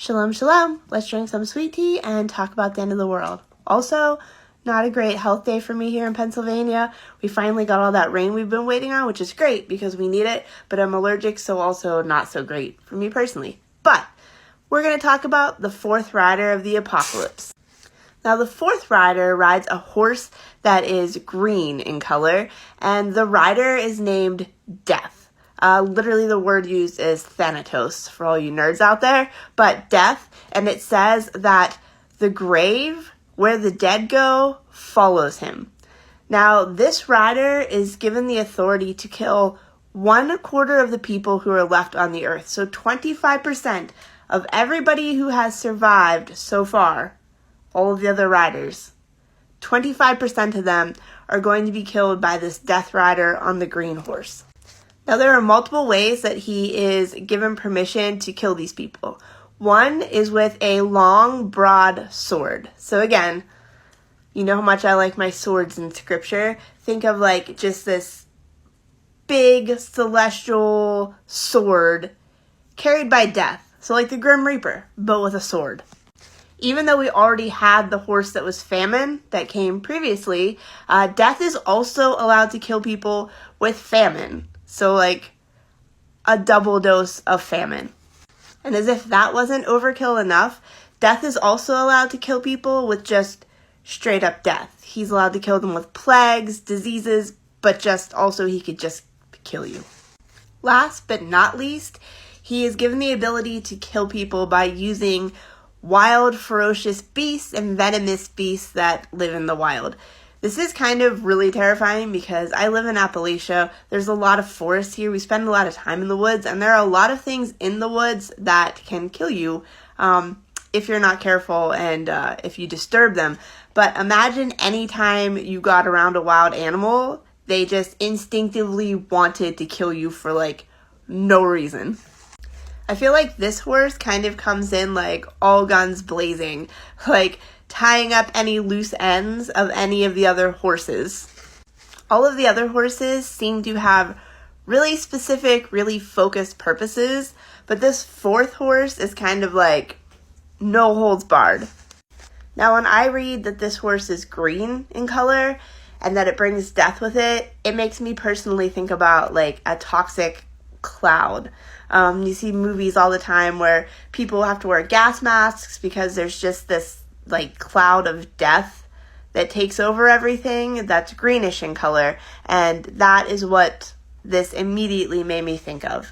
Shalom, shalom. Let's drink some sweet tea and talk about the end of the world. Also, not a great health day for me here in Pennsylvania. We finally got all that rain we've been waiting on, which is great because we need it, but I'm allergic, so also not so great for me personally. But we're going to talk about the fourth rider of the apocalypse. Now, the fourth rider rides a horse that is green in color, and the rider is named Death. Literally the word used is Thanatos for all you nerds out there, but death, and it says that the grave where the dead go follows him. Now, this rider is given the authority to kill 1/4 of the people who are left on the earth. So 25% of everybody who has survived so far, all of the other riders, 25% of them are going to be killed by this death rider on the green horse. Now, there are multiple ways that he is given permission to kill these people. One is with a long, broad sword. So again, you know how much I like my swords in scripture. Think of like just this big celestial sword carried by death. So like the Grim Reaper, but with a sword. Even though we already had the horse that was famine that came previously, death is also allowed to kill people with famine. So like a double dose of famine. And as if that wasn't overkill enough, death is also allowed to kill people with just straight up death. He's allowed to kill them with plagues, diseases, but just also he could just kill you. Last but not least, he is given the ability to kill people by using wild, ferocious beasts and venomous beasts that live in the wild. This is kind of really terrifying because I live in Appalachia. There's a lot of forest here. We spend a lot of time in the woods, and there are a lot of things in the woods that can kill you if you're not careful and if you disturb them. But imagine anytime you got around a wild animal, they just instinctively wanted to kill you for like no reason. I feel like this horse kind of comes in like all guns blazing, like tying up any loose ends of any of the other horses. All of the other horses seem to have really specific, really focused purposes, but this fourth horse is kind of like no holds barred. Now, when I read that this horse is green in color and that it brings death with it, it makes me personally think about like a toxic cloud. You see movies all the time where people have to wear gas masks because there's just this like cloud of death that takes over everything that's greenish in color, and that is what this immediately made me think of.